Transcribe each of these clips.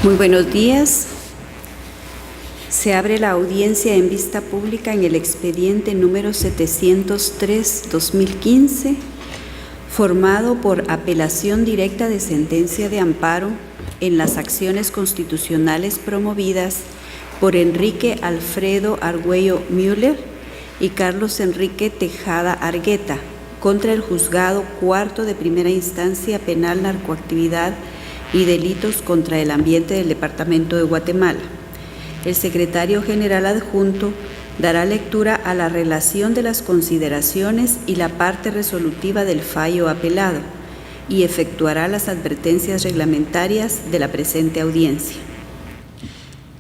Muy buenos días. Se abre la audiencia en vista pública en el expediente número 703/2015, formado por apelación directa de sentencia de amparo en las acciones constitucionales promovidas por Enrique Alfredo Argüello Müller y Carlos Enrique Tejada Argueta contra el Juzgado Cuarto de Primera Instancia Penal Narcoactividad y Delitos contra el Ambiente del Departamento de Guatemala. El secretario general adjunto dará lectura a la relación de las consideraciones y la parte resolutiva del fallo apelado y efectuará las advertencias reglamentarias de la presente audiencia.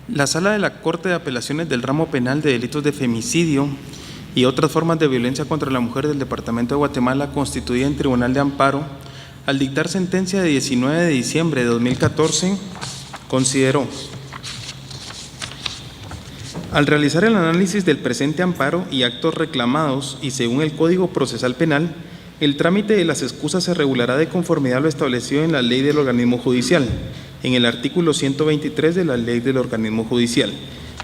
La Sala de la Corte de Apelaciones del Ramo Penal de Delitos de Femicidio y otras formas de violencia contra la mujer del Departamento de Guatemala, constituida en Tribunal de Amparo, al dictar sentencia de 19 de diciembre de 2014, consideró: al realizar el análisis del presente amparo y actos reclamados y según el Código Procesal Penal, el trámite de las excusas se regulará de conformidad a lo establecido en la Ley del Organismo Judicial, en el artículo 123 de la Ley del Organismo Judicial.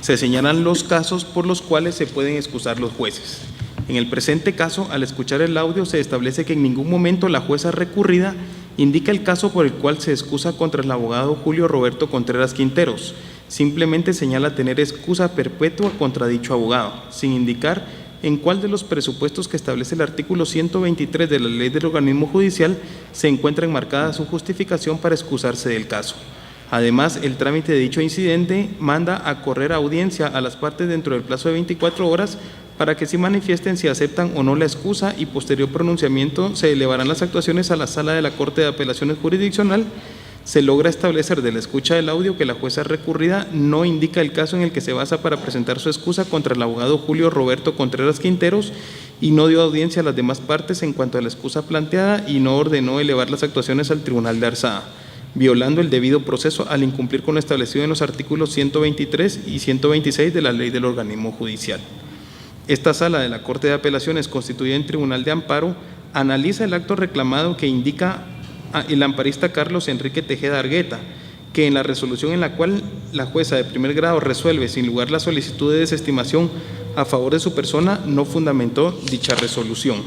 Se señalan los casos por los cuales se pueden excusar los jueces. En el presente caso, al escuchar el audio, se establece que en ningún momento la jueza recurrida indica el caso por el cual se excusa contra el abogado Julio Roberto Contreras Quinteros. Simplemente señala tener excusa perpetua contra dicho abogado, sin indicar en cuál de los presupuestos que establece el artículo 123 de la Ley del Organismo Judicial se encuentra enmarcada su justificación para excusarse del caso. Además, el trámite de dicho incidente manda a correr audiencia a las partes dentro del plazo de 24 horas para que se manifiesten si aceptan o no la excusa, y posterior pronunciamiento se elevarán las actuaciones a la Sala de la Corte de Apelaciones Jurisdiccional. Se logra establecer de la escucha del audio que la jueza recurrida no indica el caso en el que se basa para presentar su excusa contra el abogado Julio Roberto Contreras Quinteros y no dio audiencia a las demás partes en cuanto a la excusa planteada y no ordenó elevar las actuaciones al Tribunal de Arzada, violando el debido proceso al incumplir con lo establecido en los artículos 123 y 126 de la Ley del Organismo Judicial. Esta Sala de la Corte de Apelaciones, constituida en Tribunal de Amparo, analiza el acto reclamado que indica el amparista Carlos Enrique Tejeda Argueta, que en la resolución en la cual la jueza de primer grado resuelve sin lugar la solicitud de desestimación a favor de su persona, no fundamentó dicha resolución.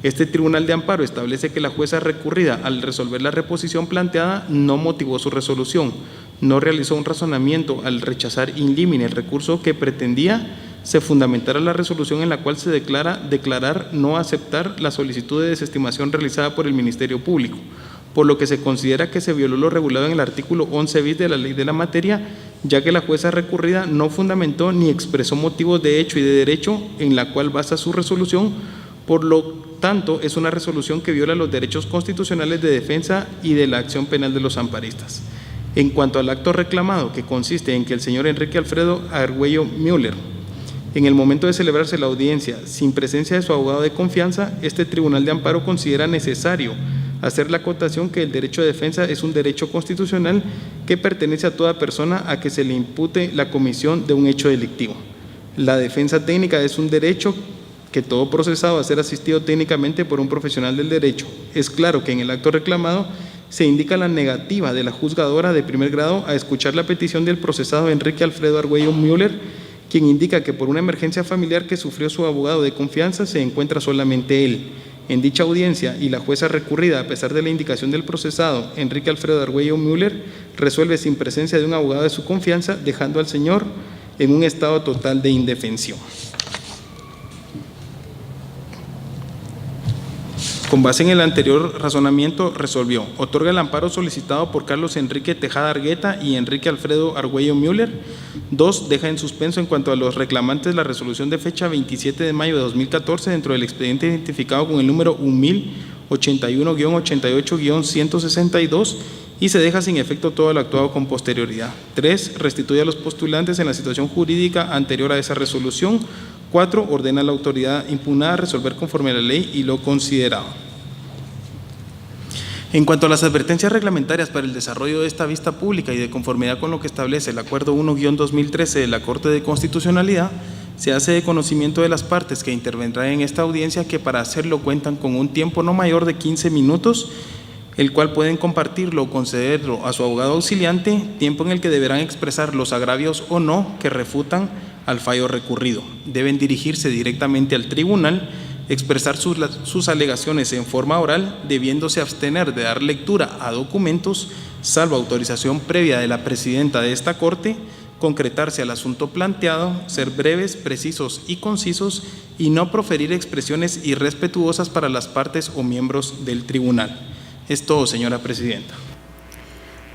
Este Tribunal de Amparo establece que la jueza recurrida, al resolver la reposición planteada, no motivó su resolución, no realizó un razonamiento al rechazar in limine el recurso que pretendía se fundamentara la resolución en la cual se declarar no aceptar la solicitud de desestimación realizada por el Ministerio Público, por lo que se considera que se violó lo regulado en el artículo 11 bis de la Ley de la Materia, ya que la jueza recurrida no fundamentó ni expresó motivos de hecho y de derecho en la cual basa su resolución. Por lo tanto, es una resolución que viola los derechos constitucionales de defensa y de la acción penal de los amparistas. En cuanto al acto reclamado, que consiste en que el señor Enrique Alfredo Argüello Müller, en el momento de celebrarse la audiencia, sin presencia de su abogado de confianza, este Tribunal de Amparo considera necesario hacer la acotación que el derecho de defensa es un derecho constitucional que pertenece a toda persona a que se le impute la comisión de un hecho delictivo. La defensa técnica es un derecho que todo procesado a ser asistido técnicamente por un profesional del derecho. Es claro que en el acto reclamado se indica la negativa de la juzgadora de primer grado a escuchar la petición del procesado Enrique Alfredo Argüello Müller, quien indica que por una emergencia familiar que sufrió su abogado de confianza se encuentra solamente él en dicha audiencia, y la jueza recurrida, a pesar de la indicación del procesado Enrique Alfredo Argüello Müller, resuelve sin presencia de un abogado de su confianza, dejando al señor en un estado total de indefensión. Con base en el anterior razonamiento, resolvió: otorga el amparo solicitado por Carlos Enrique Tejada Argueta y Enrique Alfredo Argüello Müller. 2. Deja en suspenso en cuanto a los reclamantes la resolución de fecha 27 de mayo de 2014 dentro del expediente identificado con el número 1081-88-162 y se deja sin efecto todo lo actuado con posterioridad. 3. Restituye a los postulantes en la situación jurídica anterior a esa resolución. 4. Ordena a la autoridad impugnada resolver conforme a la ley y lo considerado. En cuanto a las advertencias reglamentarias para el desarrollo de esta vista pública y de conformidad con lo que establece el Acuerdo 1-2013 de la Corte de Constitucionalidad, se hace de conocimiento de las partes que intervendrán en esta audiencia que para hacerlo cuentan con un tiempo no mayor de 15 minutos el cual pueden compartirlo o concederlo a su abogado auxiliante, tiempo en el que deberán expresar los agravios o no que refutan al fallo recurrido. Deben dirigirse directamente al tribunal, expresar sus alegaciones en forma oral, debiéndose abstener de dar lectura a documentos, salvo autorización previa de la presidenta de esta Corte, concretarse al asunto planteado, ser breves, precisos y concisos y no proferir expresiones irrespetuosas para las partes o miembros del tribunal. Es todo, señora presidenta.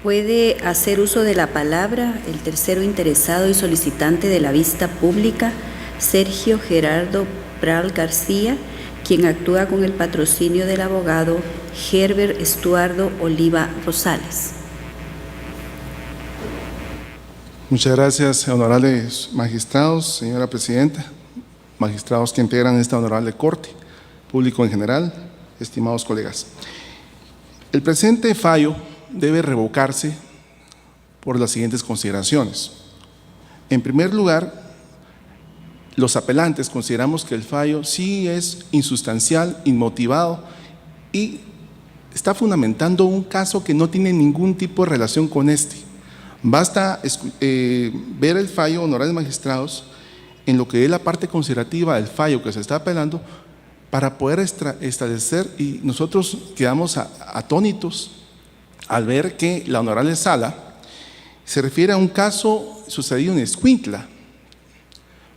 Puede hacer uso de la palabra el tercero interesado y solicitante de la vista pública, Sergio Gerardo Pral García, quien actúa con el patrocinio del abogado Herbert Estuardo Oliva Rosales. Muchas gracias, honorables magistrados, señora presidenta, magistrados que integran esta honorable corte, público en general, estimados colegas. El presente fallo debe revocarse por las siguientes consideraciones. En primer lugar, los apelantes consideramos que el fallo sí es insustancial, inmotivado y está fundamentando un caso que no tiene ningún tipo de relación con este. Basta ver el fallo, honorables magistrados, en lo que es la parte considerativa del fallo que se está apelando para poder establecer, y nosotros quedamos atónitos al ver que la honorable sala se refiere a un caso sucedido en Escuintla,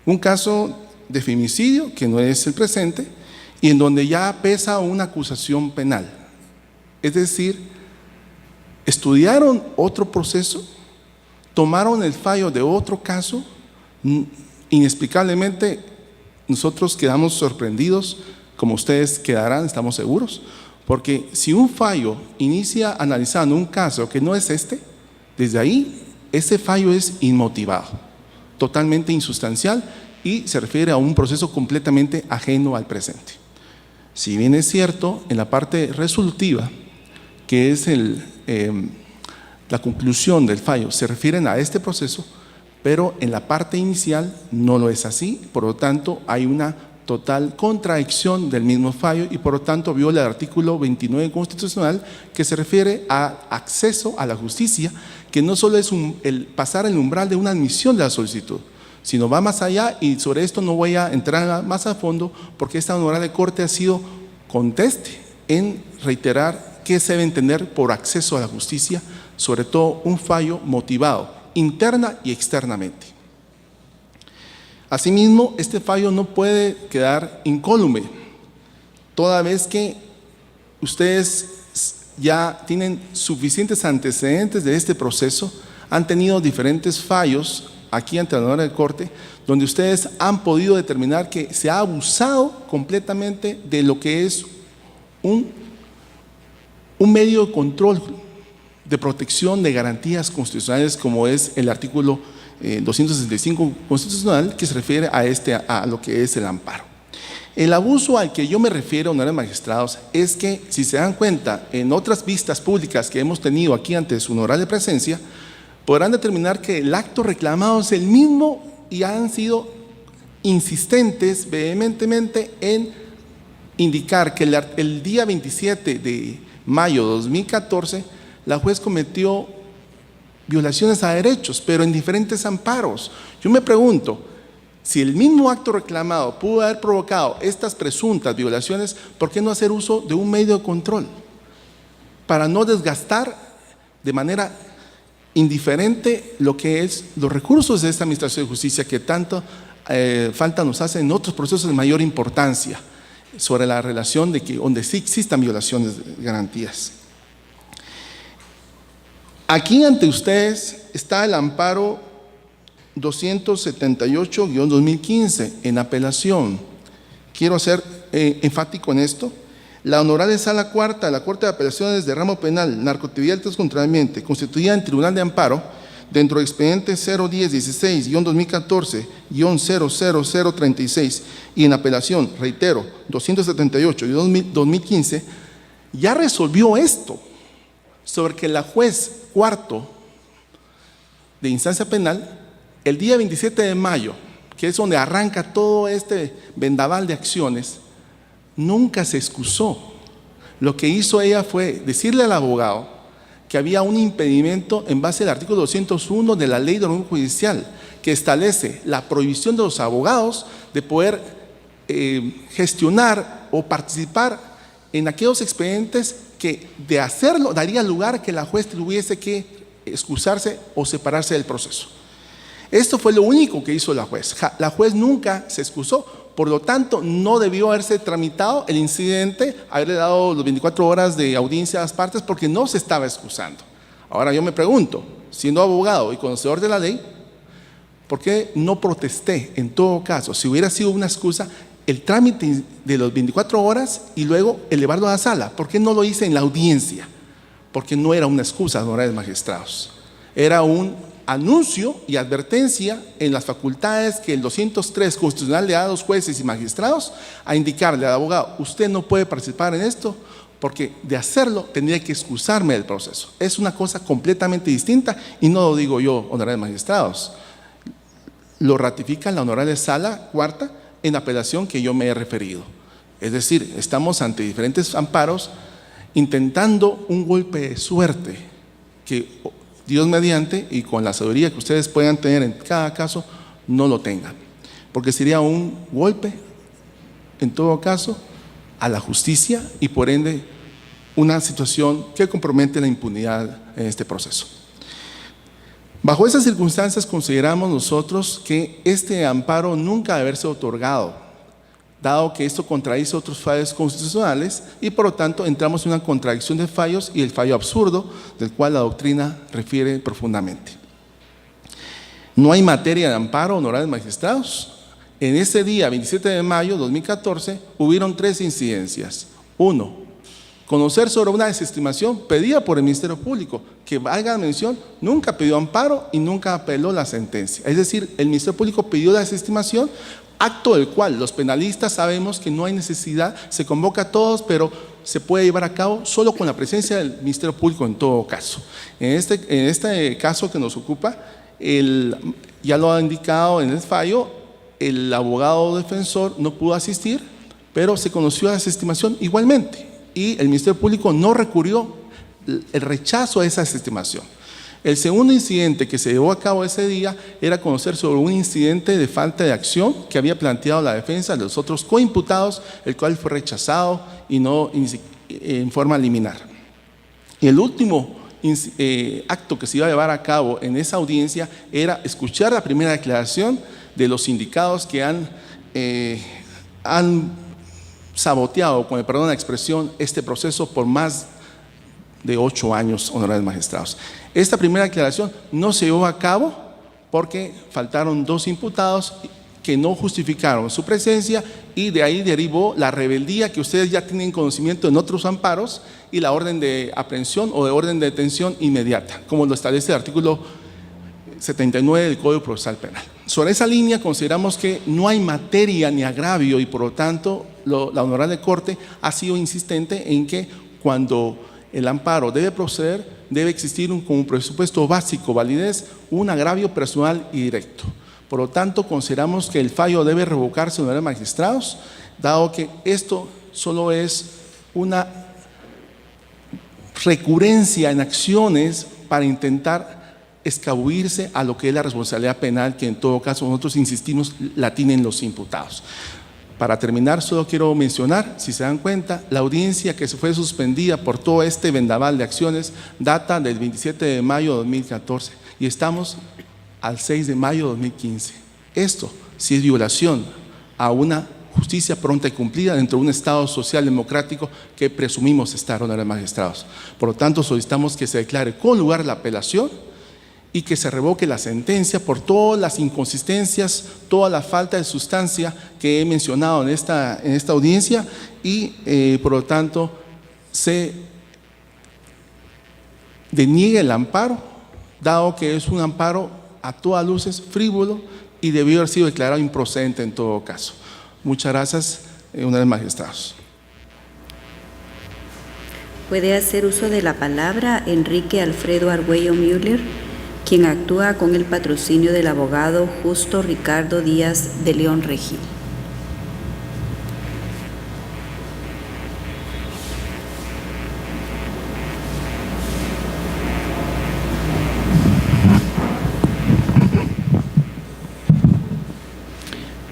un caso de femicidio que no es el presente y en donde ya pesa una acusación penal. Es decir, estudiaron otro proceso, tomaron el fallo de otro caso, inexplicablemente nosotros quedamos sorprendidos, como ustedes quedarán, estamos seguros, porque si un fallo inicia analizando un caso que no es este, desde ahí ese fallo es inmotivado, totalmente insustancial y se refiere a un proceso completamente ajeno al presente. Si bien es cierto, en la parte resolutiva, que es la conclusión del fallo, se refieren a este proceso, pero en la parte inicial no lo es así, por lo tanto hay una total contradicción del mismo fallo y por lo tanto viola el artículo 29 constitucional que se refiere a acceso a la justicia, que no solo es el pasar el umbral de una admisión de la solicitud, sino va más allá, y sobre esto no voy a entrar más a fondo porque esta honorable corte ha sido conteste en reiterar qué se debe entender por acceso a la justicia, sobre todo un fallo motivado interna y externamente. Asimismo, este fallo no puede quedar incólume, toda vez que ustedes ya tienen suficientes antecedentes de este proceso, han tenido diferentes fallos aquí ante la honorable corte, donde ustedes han podido determinar que se ha abusado completamente de lo que es un medio de control, de protección de garantías constitucionales, como es el artículo 265 constitucional, que se refiere a lo que es el amparo. El abuso al que yo me refiero, honorables magistrados, es que si se dan cuenta en otras vistas públicas que hemos tenido aquí ante su honorable presencia, podrán determinar que el acto reclamado es el mismo y han sido insistentes vehementemente en indicar que el día 27 de mayo de 2014 la juez cometió violaciones a derechos, pero en diferentes amparos. Yo me pregunto, si el mismo acto reclamado pudo haber provocado estas presuntas violaciones, ¿por qué no hacer uso de un medio de control? Para no desgastar de manera indiferente lo que es los recursos de esta Administración de Justicia que tanto falta nos hace en otros procesos de mayor importancia sobre la relación de que donde sí existan violaciones de garantías. Aquí ante ustedes está el amparo 278-2015 en apelación. Quiero ser enfático en esto. La honorable Sala Cuarta de la Corte de Apelaciones de Ramo Penal, Narcoactividad contra el Ambiente, constituida en Tribunal de Amparo, dentro del expediente 01016-2014-00036 y en apelación, reitero, 278-2015, ya resolvió esto, sobre que la juez cuarto de instancia penal, el día 27 de mayo, que es donde arranca todo este vendaval de acciones, nunca se excusó, Lo que hizo ella fue decirle al abogado que había un impedimento en base al artículo 201 de la Ley de Orden Judicial, que establece la prohibición de los abogados de poder gestionar o participar en aquellos expedientes que, de hacerlo, daría lugar a que la juez tuviese que excusarse o separarse del proceso. Esto fue lo único que hizo la juez. La juez nunca se excusó, por lo tanto no debió haberse tramitado el incidente, haberle dado las 24 horas de audiencia a las partes, porque no se estaba excusando. Ahora yo me pregunto, siendo abogado y conocedor de la ley, ¿por qué no protesté en todo caso? Si hubiera sido una excusa, el trámite de las 24 horas y luego elevarlo a la sala. ¿Por qué no lo hice en la audiencia? Porque no era una excusa, honorables magistrados. Era un anuncio y advertencia en las facultades que el 203 constitucional le da a los jueces y magistrados a indicarle al abogado: usted no puede participar en esto porque de hacerlo tendría que excusarme del proceso. Es una cosa completamente distinta y no lo digo yo, honorables magistrados. Lo ratifica la honorable sala cuarta en la apelación que yo me he referido. Es decir, estamos ante diferentes amparos intentando un golpe de suerte que Dios mediante y con la sabiduría que ustedes puedan tener en cada caso no lo tengan, porque sería un golpe en todo caso a la justicia y por ende una situación que compromete la impunidad en este proceso. Bajo esas circunstancias consideramos nosotros que este amparo nunca debe haberse otorgado, dado que esto contradice otros fallos constitucionales y por lo tanto entramos en una contradicción de fallos y el fallo absurdo del cual la doctrina refiere profundamente. No hay materia de amparo, honorables magistrados. En ese día, 27 de mayo de 2014, hubieron 3 incidencias. 1. Conocer sobre una desestimación pedida por el Ministerio Público, que valga la mención, nunca pidió amparo y nunca apeló la sentencia. Es decir, el Ministerio Público pidió la desestimación, acto del cual los penalistas sabemos que no hay necesidad, se convoca a todos, pero se puede llevar a cabo solo con la presencia del Ministerio Público en todo caso. En este caso que nos ocupa, ya lo ha indicado en el fallo, el abogado defensor no pudo asistir, pero se conoció la desestimación igualmente. Y el Ministerio Público no recurrió el rechazo a esa desestimación. El segundo incidente que se llevó a cabo ese día era conocer sobre un incidente de falta de acción que había planteado la defensa de los otros coimputados, el cual fue rechazado y no en forma liminar. Y el último acto que se iba a llevar a cabo en esa audiencia era escuchar la primera declaración de los sindicados que han saboteado, con el perdón de la expresión, este proceso por más de 8 años, honorables magistrados. Esta primera declaración no se llevó a cabo porque faltaron 2 imputados que no justificaron su presencia y de ahí derivó la rebeldía que ustedes ya tienen conocimiento en otros amparos y la orden de aprehensión o de orden de detención inmediata, como lo establece el artículo 79 del Código Procesal Penal. Sobre esa línea consideramos que no hay materia ni agravio y por lo tanto la Honorable Corte ha sido insistente en que cuando el amparo debe proceder, debe existir como presupuesto básico, validez, un agravio personal y directo. Por lo tanto, consideramos que el fallo debe revocarse, honorables magistrados, dado que esto solo es una recurrencia en acciones para intentar escabullirse a lo que es la responsabilidad penal, que en todo caso nosotros insistimos la tienen los imputados. Para terminar, solo quiero mencionar, si se dan cuenta, la audiencia que se fue suspendida por todo este vendaval de acciones data del 27 de mayo de 2014 y estamos al 6 de mayo de 2015. Esto sí es violación a una justicia pronta y cumplida dentro de un Estado social democrático que presumimos estar, honorables magistrados. Por lo tanto, solicitamos que se declare con lugar la apelación y que se revoque la sentencia por todas las inconsistencias, toda la falta de sustancia que he mencionado en esta audiencia y por lo tanto se deniegue el amparo, dado que es un amparo a todas luces frívolo y debió haber sido declarado improcedente en todo caso. Muchas gracias, honorables magistrados. Puede hacer uso de la palabra Enrique Alfredo Argüello Müller, quien actúa con el patrocinio del abogado Justo Ricardo Díaz de León Regil.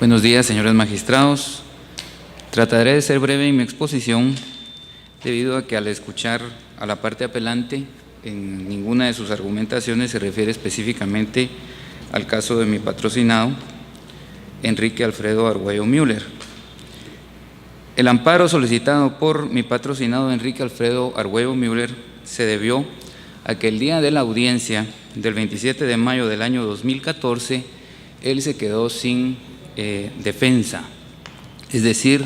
Buenos días, señores magistrados. Trataré de ser breve en mi exposición, debido a que al escuchar a la parte apelante, en ninguna de sus argumentaciones se refiere específicamente al caso de mi patrocinado, Enrique Alfredo Argüello Müller. El amparo solicitado por mi patrocinado Enrique Alfredo Argüello Müller se debió a que el día de la audiencia del 27 de mayo del año 2014, él se quedó sin defensa, es decir,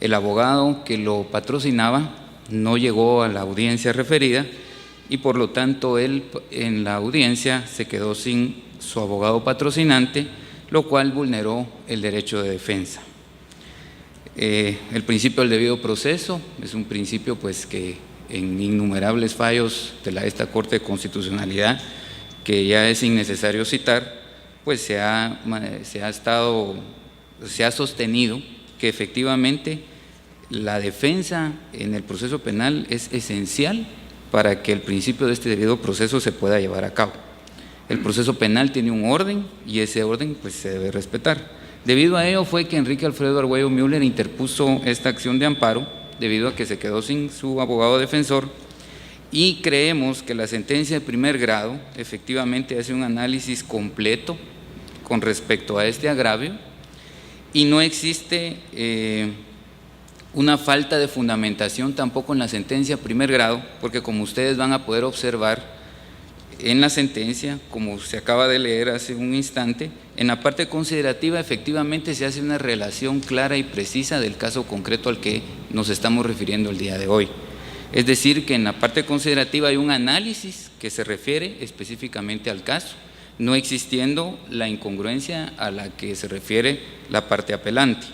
el abogado que lo patrocinaba no llegó a la audiencia referida y por lo tanto él en la audiencia se quedó sin su abogado patrocinante, lo cual vulneró el derecho de defensa. El principio del debido proceso es un principio pues que en innumerables fallos de esta Corte de Constitucionalidad, que ya es innecesario citar, pues se ha sostenido que efectivamente la defensa en el proceso penal es esencial para que el principio de este debido proceso se pueda llevar a cabo. El proceso penal tiene un orden y ese orden pues se debe respetar. Debido a ello fue que Enrique Alfredo Argüello Müller interpuso esta acción de amparo debido a que se quedó sin su abogado defensor, y creemos que la sentencia de primer grado efectivamente hace un análisis completo con respecto a este agravio y no existe una falta de fundamentación tampoco en la sentencia de primer grado, porque como ustedes van a poder observar en la sentencia, como se acaba de leer hace un instante, en la parte considerativa efectivamente se hace una relación clara y precisa del caso concreto al que nos estamos refiriendo el día de hoy. Es decir, que en la parte considerativa hay un análisis que se refiere específicamente al caso, no existiendo la incongruencia a la que se refiere la parte apelante,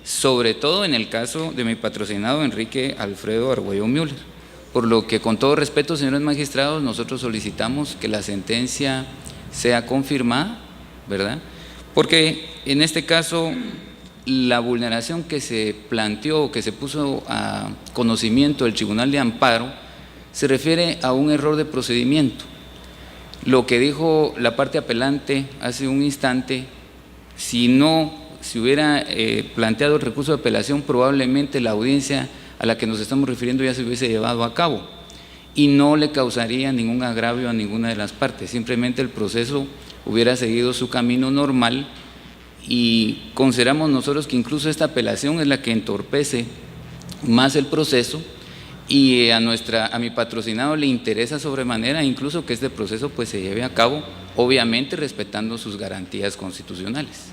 sobre todo en el caso de mi patrocinado Enrique Alfredo Argüello Müller. Por lo que, con todo respeto, señores magistrados, nosotros solicitamos que la sentencia sea confirmada, ¿verdad? Porque en este caso la vulneración que se planteó, que se puso a conocimiento del Tribunal de Amparo, se refiere a un error de procedimiento. Lo que dijo la parte apelante hace un instante, si hubiera planteado el recurso de apelación, probablemente la audiencia a la que nos estamos refiriendo ya se hubiese llevado a cabo y no le causaría ningún agravio a ninguna de las partes, simplemente el proceso hubiera seguido su camino normal, y consideramos nosotros que incluso esta apelación es la que entorpece más el proceso, y a mi patrocinado le interesa sobremanera incluso que este proceso pues se lleve a cabo, obviamente respetando sus garantías constitucionales.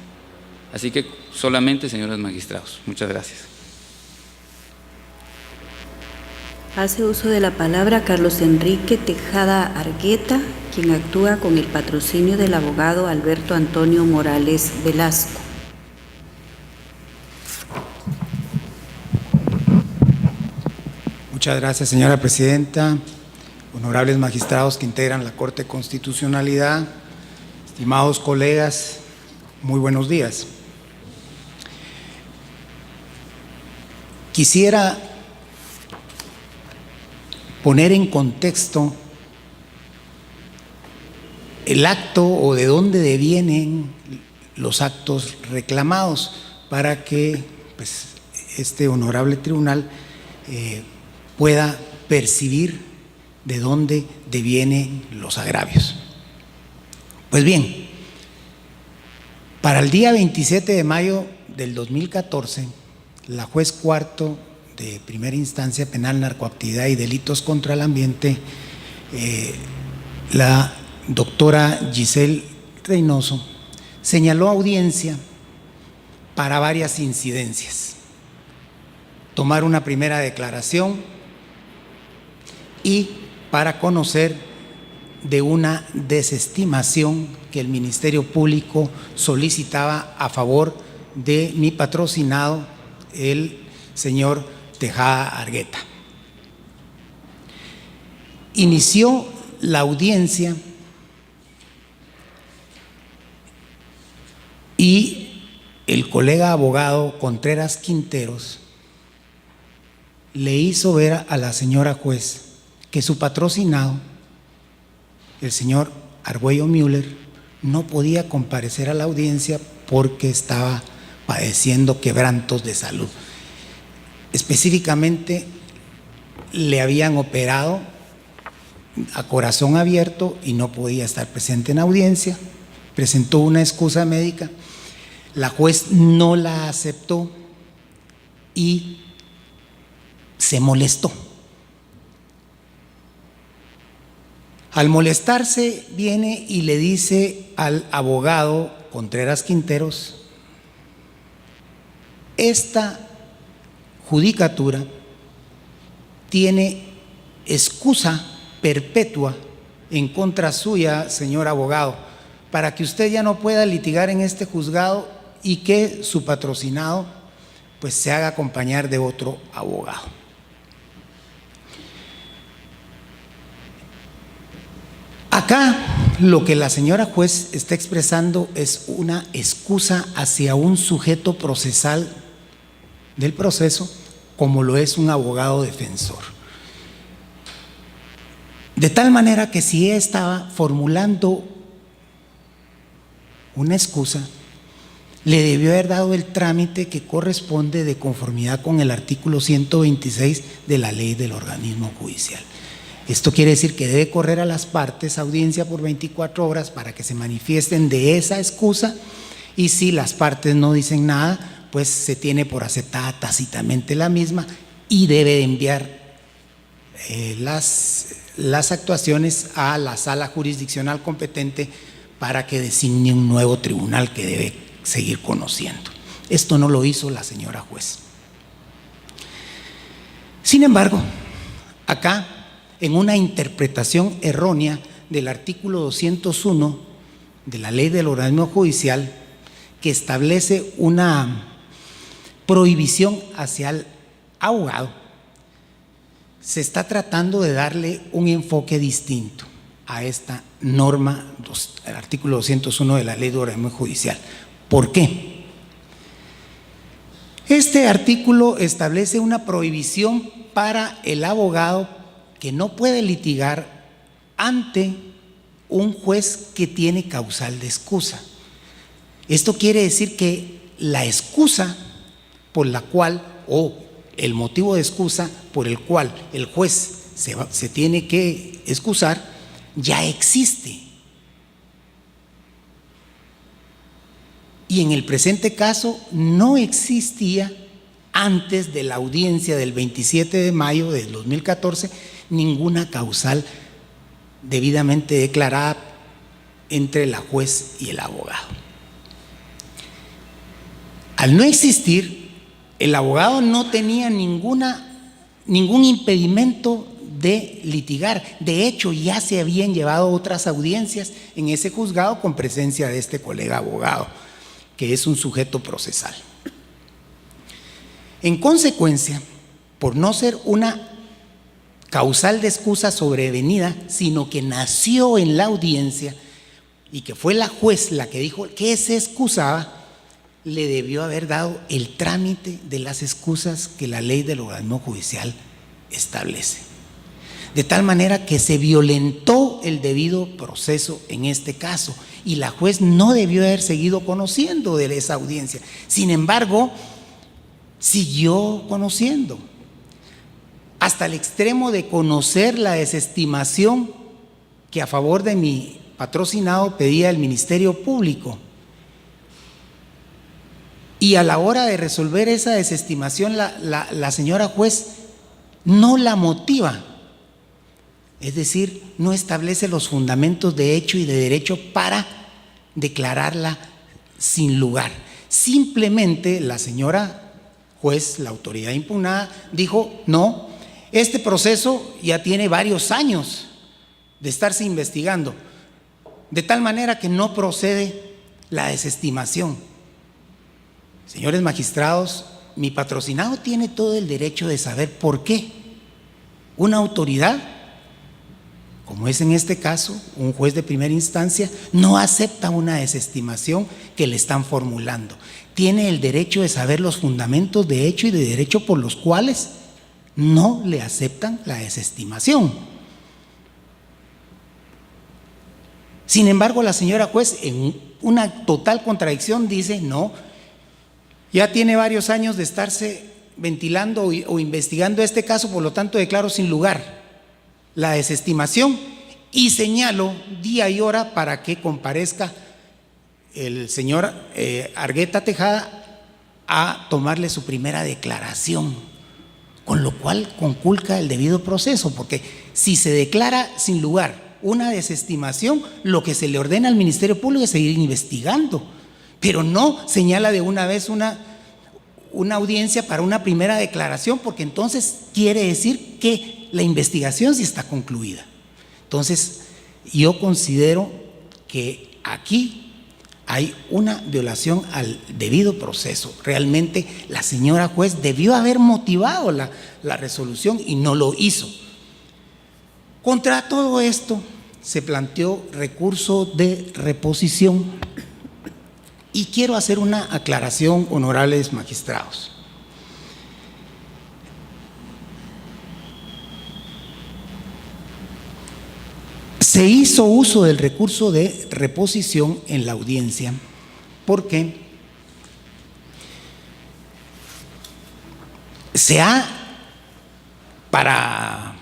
Así que solamente, señores magistrados, muchas gracias. Hace uso de la palabra Carlos Enrique Tejada Argueta, quien actúa con el patrocinio del abogado Alberto Antonio Morales Velasco. Muchas gracias, señora presidenta, honorables magistrados que integran la Corte de Constitucionalidad, estimados colegas, muy buenos días. Quisiera poner en contexto el acto o de dónde devienen los actos reclamados para que pues, este honorable tribunal pueda percibir de dónde devienen los agravios. Pues bien, para el día 27 de mayo del 2014, la juez cuarto de primera instancia penal, narcoactividad y delitos contra el ambiente, la doctora Giselle Reynoso, señaló audiencia para varias incidencias: tomar una primera declaración y para conocer de una desestimación que el Ministerio Público solicitaba a favor de mi patrocinado, el señor Tejada Argueta. Inició la audiencia y el colega abogado Contreras Quinteros le hizo ver a la señora juez que su patrocinado, el señor Argüello Müller, no podía comparecer a la audiencia porque estaba padeciendo quebrantos de salud. Específicamente le habían operado a corazón abierto y no podía estar presente en audiencia, presentó una excusa médica, la juez no la aceptó y se molestó. Al molestarse viene y le dice al abogado Contreras Quinteros: esta judicatura tiene excusa perpetua en contra suya, señor abogado, para que usted ya no pueda litigar en este juzgado y que su patrocinado pues se haga acompañar de otro abogado. Acá lo que la señora juez está expresando es una excusa hacia un sujeto procesal del proceso, como lo es un abogado defensor. De tal manera que si ella estaba formulando una excusa, le debió haber dado el trámite que corresponde de conformidad con el artículo 126 de la ley del organismo judicial. Esto quiere decir que debe correr a las partes audiencia por 24 horas para que se manifiesten de esa excusa, y si las partes no dicen nada, pues se tiene por aceptada tácitamente la misma y debe de enviar las actuaciones a la sala jurisdiccional competente para que designe un nuevo tribunal que debe seguir conociendo. Esto no lo hizo la señora juez. Sin embargo, acá, en una interpretación errónea del artículo 201 de la ley del organismo judicial, que establece una prohibición hacia el abogado, se está tratando de darle un enfoque distinto a esta norma, el artículo 201 de la ley del organismo judicial. ¿Por qué? Este artículo establece una prohibición para el abogado que no puede litigar ante un juez que tiene causal de excusa. Esto quiere decir que la excusa por la cual, o el motivo de excusa por el cual el juez se tiene que excusar, ya existe. Y en el presente caso no existía antes de la audiencia del 27 de mayo del 2014 ninguna causal debidamente declarada entre la juez y el abogado. Al no existir, el abogado no tenía ningún impedimento de litigar. De hecho, ya se habían llevado otras audiencias en ese juzgado con presencia de este colega abogado, que es un sujeto procesal. En consecuencia, por no ser una causal de excusa sobrevenida, sino que nació en la audiencia y que fue la juez la que dijo que se excusaba, le debió haber dado el trámite de las excusas que la ley del organismo judicial establece. De tal manera que se violentó el debido proceso en este caso y la juez no debió haber seguido conociendo de esa audiencia. Sin embargo, siguió conociendo hasta el extremo de conocer la desestimación que a favor de mi patrocinado pedía el Ministerio Público. Y a la hora de resolver esa desestimación, la señora juez no la motiva, es decir, no establece los fundamentos de hecho y de derecho para declararla sin lugar. Simplemente la señora juez, la autoridad impugnada, dijo: no, este proceso ya tiene varios años de estarse investigando, de tal manera que no procede la desestimación. Señores magistrados, mi patrocinado tiene todo el derecho de saber por qué una autoridad, como es en este caso un juez de primera instancia, no acepta una desestimación que le están formulando. Tiene el derecho de saber los fundamentos de hecho y de derecho por los cuales no le aceptan la desestimación. Sin embargo, la señora juez, en una total contradicción, dice: no, Ya tiene varios años de estarse ventilando o investigando este caso, por lo tanto declaro sin lugar la desestimación y señalo día y hora para que comparezca el señor Argueta Tejada a tomarle su primera declaración, con lo cual conculca el debido proceso, porque si se declara sin lugar una desestimación, lo que se le ordena al Ministerio Público es seguir investigando, pero no señala de una vez una audiencia para una primera declaración, porque entonces quiere decir que la investigación sí está concluida. Entonces, yo considero que aquí hay una violación al debido proceso. Realmente la señora juez debió haber motivado la resolución y no lo hizo. Contra todo esto se planteó recurso de reposición y quiero hacer una aclaración, honorables magistrados. Se hizo uso del recurso de reposición en la audiencia porque para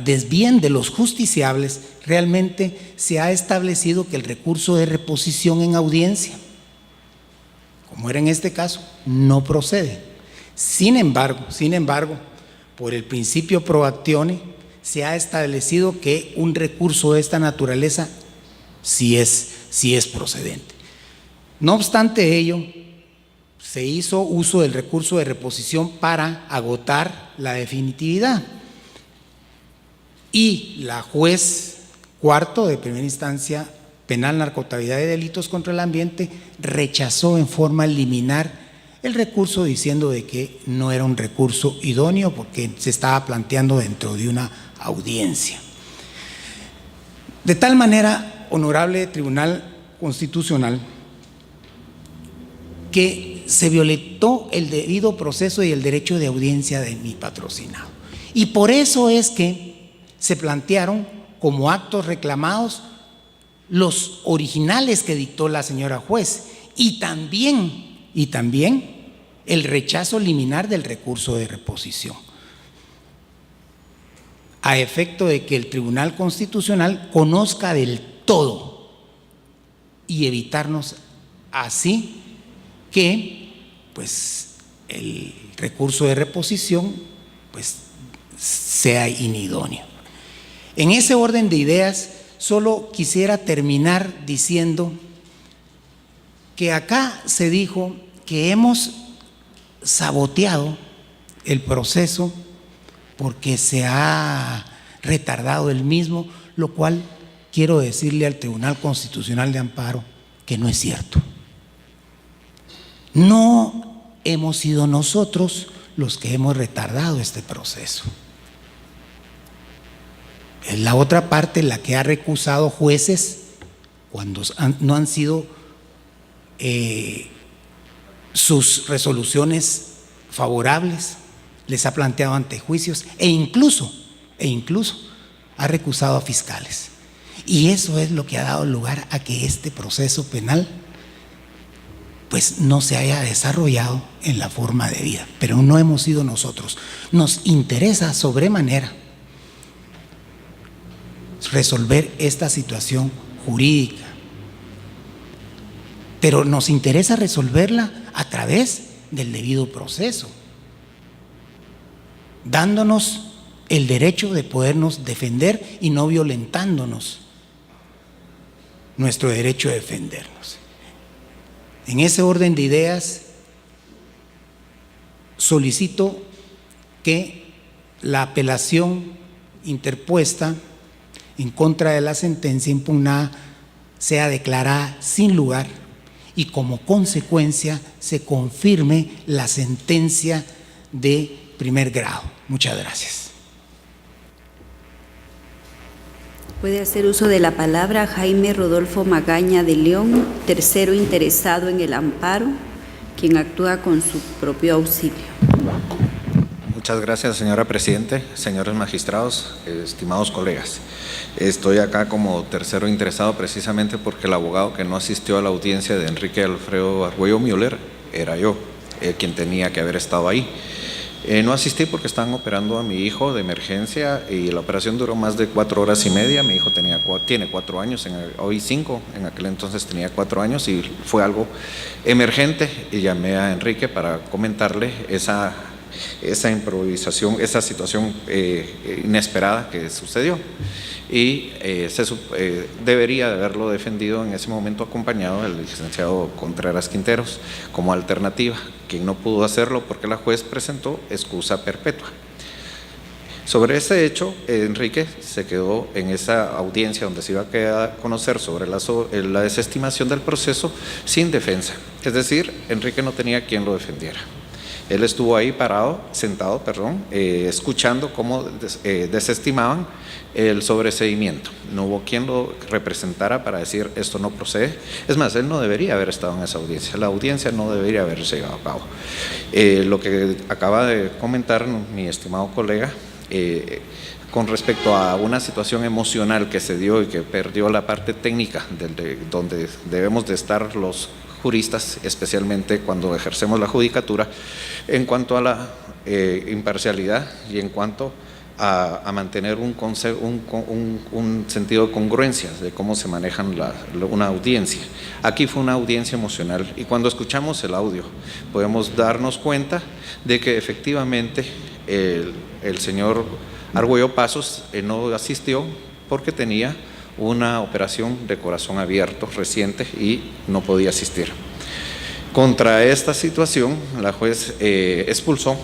desbien de los justiciables, realmente se ha establecido que el recurso de reposición en audiencia, como era en este caso, no procede. Sin embargo, por el principio pro actione, se ha establecido que un recurso de esta naturaleza sí es procedente. No obstante ello, se hizo uso del recurso de reposición para agotar la definitividad. Y la juez cuarto de primera instancia penal, narcotraficidad y delitos contra el ambiente rechazó en forma liminar el recurso, diciendo de que no era un recurso idóneo porque se estaba planteando dentro de una audiencia. De tal manera, honorable Tribunal Constitucional, que se violentó el debido proceso y el derecho de audiencia de mi patrocinado. Y por eso es que se plantearon como actos reclamados los originales que dictó la señora juez y también el rechazo liminar del recurso de reposición, a efecto de que el Tribunal Constitucional conozca del todo y evitarnos así que pues el recurso de reposición pues sea inidóneo. En ese orden de ideas, solo quisiera terminar diciendo que acá se dijo que hemos saboteado el proceso porque se ha retardado el mismo, lo cual quiero decirle al Tribunal Constitucional de Amparo que no es cierto. No hemos sido nosotros los que hemos retardado este proceso. Es la otra parte la que ha recusado jueces cuando no han sido sus resoluciones favorables, les ha planteado antejuicios e incluso ha recusado a fiscales. Y eso es lo que ha dado lugar a que este proceso penal pues no se haya desarrollado en la forma debida. Pero no hemos sido nosotros. Nos interesa sobremanera resolver esta situación jurídica, pero nos interesa resolverla a través del debido proceso, dándonos el derecho de podernos defender y no violentándonos nuestro derecho a defendernos. En ese orden de ideas, solicito que la apelación interpuesta en contra de la sentencia impugnada sea declarada sin lugar y como consecuencia se confirme la sentencia de primer grado. Muchas gracias. Puede hacer uso de la palabra Jaime Rodolfo Magaña de León, tercero interesado en el amparo, quien actúa con su propio auxilio. Muchas gracias, señora Presidente, señores magistrados, estimados colegas. Estoy acá como tercero interesado precisamente porque el abogado que no asistió a la audiencia de Enrique Alfredo Argüello Müller era yo quien tenía que haber estado ahí. No asistí porque estaban operando a mi hijo de emergencia y la operación duró más de 4 horas y media. Mi hijo tiene 4 años, hoy 5, en aquel entonces tenía 4 años y fue algo emergente y llamé a Enrique para comentarle esa improvisación, esa situación inesperada que sucedió. Y debería de haberlo defendido en ese momento acompañado del licenciado Contreras Quinteros como alternativa, quien no pudo hacerlo porque la juez presentó excusa perpetua. Sobre ese hecho, Enrique se quedó en esa audiencia donde se iba a conocer sobre la desestimación del proceso sin defensa, es decir, Enrique no tenía quien lo defendiera. Él estuvo ahí sentado, escuchando cómo desestimaban el sobreseimiento. No hubo quien lo representara para decir esto no procede. Es más, él no debería haber estado en esa audiencia. La audiencia no debería haberse llevado a cabo. Lo que acaba de comentar mi estimado colega, con respecto a una situación emocional que se dio y que perdió la parte técnica donde debemos de estar los juristas, especialmente cuando ejercemos la judicatura, en cuanto a la imparcialidad y en cuanto a mantener un sentido de congruencia de cómo se manejan una audiencia. Aquí fue una audiencia emocional y cuando escuchamos el audio podemos darnos cuenta de que efectivamente el señor Argüello Pasos no asistió porque tenía una operación de corazón abierto reciente y no podía asistir. Contra esta situación, la juez se excusó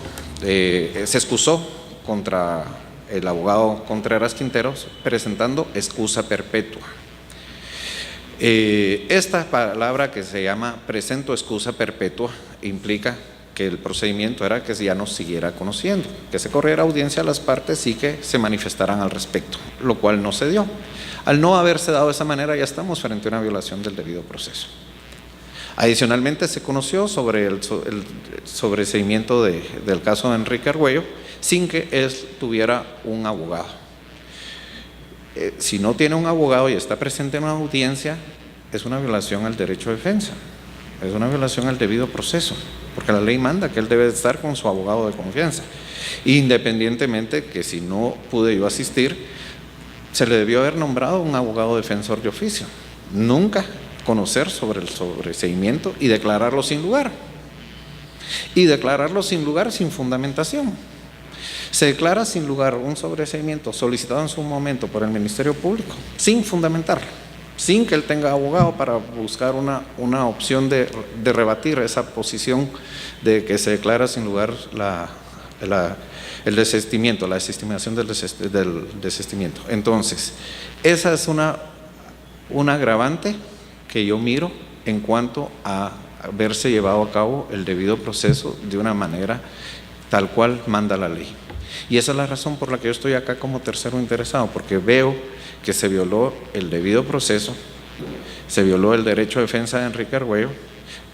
contra el abogado Contreras Quinteros presentando excusa perpetua. Esta palabra que se llama presento excusa perpetua implica que el procedimiento era que ya no siguiera conociendo, que se corriera audiencia a las partes y que se manifestaran al respecto, lo cual no se dio. Al no haberse dado de esa manera, ya estamos frente a una violación del debido proceso. Adicionalmente, se conoció sobre el sobreseimiento del caso de Enrique Argüello sin que él tuviera un abogado. Si no tiene un abogado y está presente en una audiencia, es una violación al derecho de defensa, es una violación al debido proceso, porque la ley manda que él debe estar con su abogado de confianza. Independientemente que si no pude yo asistir, se le debió haber nombrado un abogado defensor de oficio, nunca conocer sobre el sobreseimiento y declararlo sin lugar. Y declararlo sin lugar sin fundamentación. Se declara sin lugar un sobreseimiento solicitado en su momento por el Ministerio Público, sin fundamentarlo, sin que él tenga abogado para buscar una opción de rebatir esa posición de que se declara sin lugar el desestimiento, la desestimación del desestimiento. Entonces, esa es una agravante que yo miro en cuanto a haberse llevado a cabo el debido proceso de una manera tal cual manda la ley. Y esa es la razón por la que yo estoy acá como tercero interesado, porque veo que se violó el debido proceso, se violó el derecho de defensa de Enrique Argüello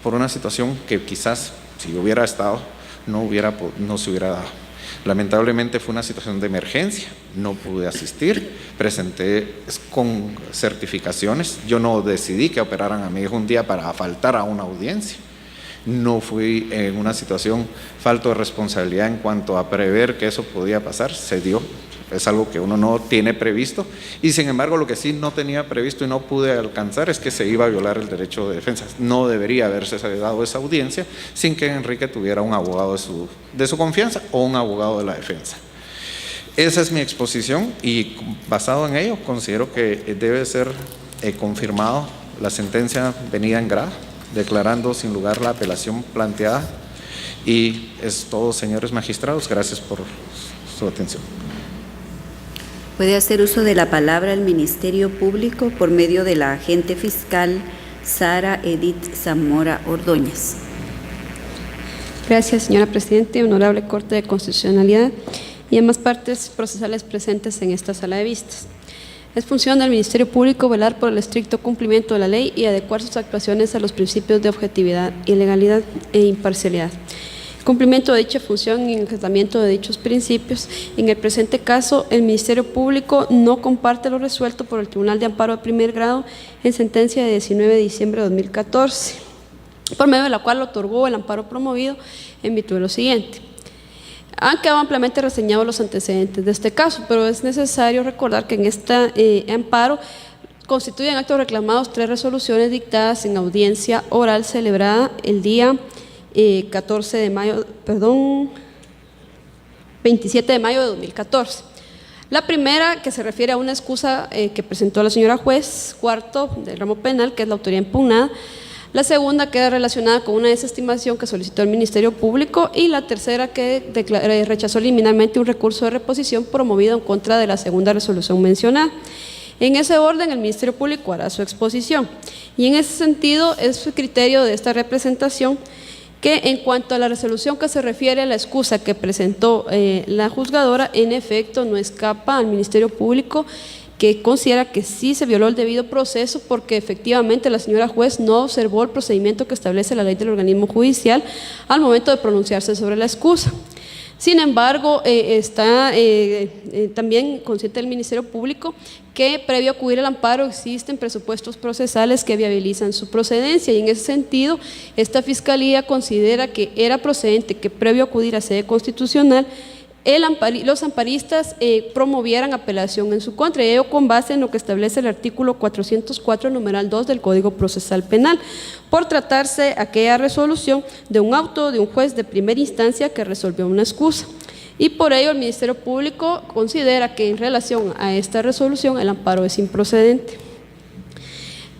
por una situación que quizás si hubiera estado no se hubiera dado. Lamentablemente fue una situación de emergencia, no pude asistir, presenté con certificaciones, yo no decidí que operaran a mi hijo un día para faltar a una audiencia, no fui en una situación falto de responsabilidad en cuanto a prever que eso podía pasar, se dio, es algo que uno no tiene previsto y sin embargo lo que sí no tenía previsto y no pude alcanzar es que se iba a violar el derecho de defensa. No debería haberse dado esa audiencia sin que Enrique tuviera un abogado de su confianza o un abogado de la defensa. Esa es mi exposición y basado en ello considero que debe ser confirmado la sentencia venida en grado, declarando sin lugar la apelación planteada y es todo, señores magistrados, gracias por su atención. Puede hacer uso de la palabra el Ministerio Público por medio de la agente fiscal Sara Edith Zamora Ordóñez. Gracias, señora Presidente, honorable Corte de Constitucionalidad y demás partes procesales presentes en esta sala de vistas. Es función del Ministerio Público velar por el estricto cumplimiento de la ley y adecuar sus actuaciones a los principios de objetividad, legalidad e imparcialidad. Cumplimiento de dicha función y acatamiento de dichos principios. En el presente caso, el Ministerio Público no comparte lo resuelto por el Tribunal de Amparo de Primer Grado en sentencia de 19 de diciembre de 2014. por medio de la cual otorgó el amparo promovido en virtud de lo siguiente. Han quedado ampliamente reseñados los antecedentes de este caso, pero es necesario recordar que en este amparo constituyen actos reclamados 3 resoluciones dictadas en audiencia oral celebrada el día 27 de mayo de 2014. La primera, que se refiere a una excusa que presentó la señora juez cuarto del ramo penal, que es la autoría impugnada. La segunda queda relacionada con una desestimación que solicitó el Ministerio Público, y la tercera que rechazó liminalmente un recurso de reposición promovido en contra de la segunda resolución mencionada. En ese orden, el Ministerio Público hará su exposición, y en ese sentido es su criterio de esta representación que, en cuanto a la resolución que se refiere a la excusa que presentó la juzgadora, en efecto no escapa al Ministerio Público, que considera que sí se violó el debido proceso, porque efectivamente la señora juez no observó el procedimiento que establece la ley del organismo judicial al momento de pronunciarse sobre la excusa. Sin embargo, está también consciente del Ministerio Público que previo a acudir al amparo existen presupuestos procesales que viabilizan su procedencia, y en ese sentido esta Fiscalía considera que era procedente que previo a acudir a sede constitucional los amparistas promovieran apelación en su contra, y ello con base en lo que establece el artículo 404, numeral 2 del Código Procesal Penal, por tratarse aquella resolución de un auto de un juez de primera instancia que resolvió una excusa. Y por ello el Ministerio Público considera que en relación a esta resolución el amparo es improcedente.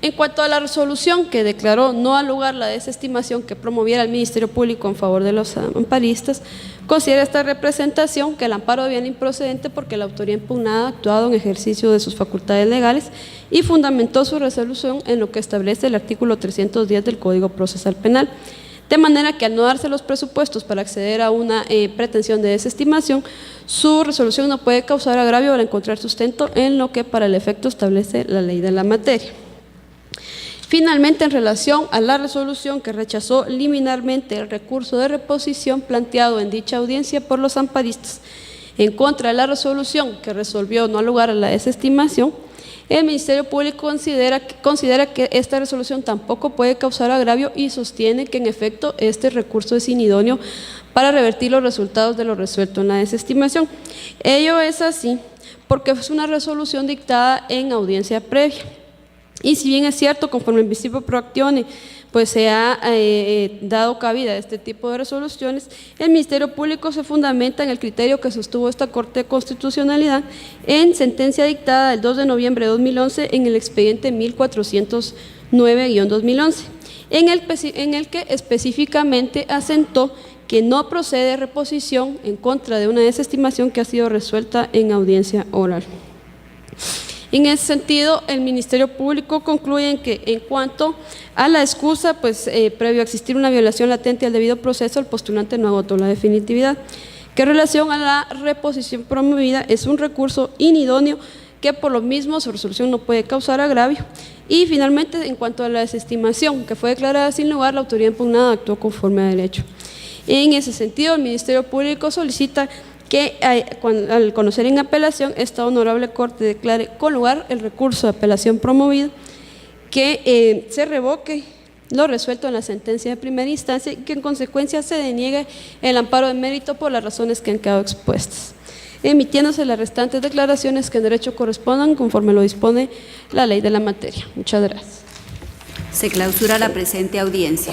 En cuanto a la resolución que declaró no al lugar la desestimación que promoviera el Ministerio Público en favor de los amparistas, considera esta representación que el amparo deviene improcedente porque la autoría impugnada ha actuado en ejercicio de sus facultades legales y fundamentó su resolución en lo que establece el artículo 310 del Código Procesal Penal. De manera que al no darse los presupuestos para acceder a una pretensión de desestimación, su resolución no puede causar agravio al encontrar sustento en lo que para el efecto establece la ley de la materia. Finalmente, en relación a la resolución que rechazó liminalmente el recurso de reposición planteado en dicha audiencia por los amparistas en contra de la resolución que resolvió no al lugar a la desestimación, el Ministerio Público considera que esta resolución tampoco puede causar agravio y sostiene que en efecto este recurso es inidóneo para revertir los resultados de lo resuelto en la desestimación. Ello es así porque es una resolución dictada en audiencia previa. Y si bien es cierto, conforme el principio pro actione, pues se ha dado cabida a este tipo de resoluciones, el Ministerio Público se fundamenta en el criterio que sostuvo esta Corte de Constitucionalidad en sentencia dictada el 2 de noviembre de 2011 en el expediente 1409-2011, en el que específicamente asentó que no procede reposición en contra de una desestimación que ha sido resuelta en audiencia oral. En ese sentido, el Ministerio Público concluye en que en cuanto a la excusa, pues previo a existir una violación latente al debido proceso, el postulante no agotó la definitividad. Que en relación a la reposición promovida es un recurso inidóneo que por lo mismo su resolución no puede causar agravio. Y finalmente, en cuanto a la desestimación, que fue declarada sin lugar, la autoría impugnada actuó conforme a derecho. En ese sentido, el Ministerio Público solicita que al conocer en apelación, esta honorable Corte declare con lugar el recurso de apelación promovido, que se revoque lo resuelto en la sentencia de primera instancia y que en consecuencia se deniegue el amparo de mérito por las razones que han quedado expuestas, emitiéndose las restantes declaraciones que en derecho correspondan conforme lo dispone la ley de la materia. Muchas gracias. Se clausura la presente audiencia.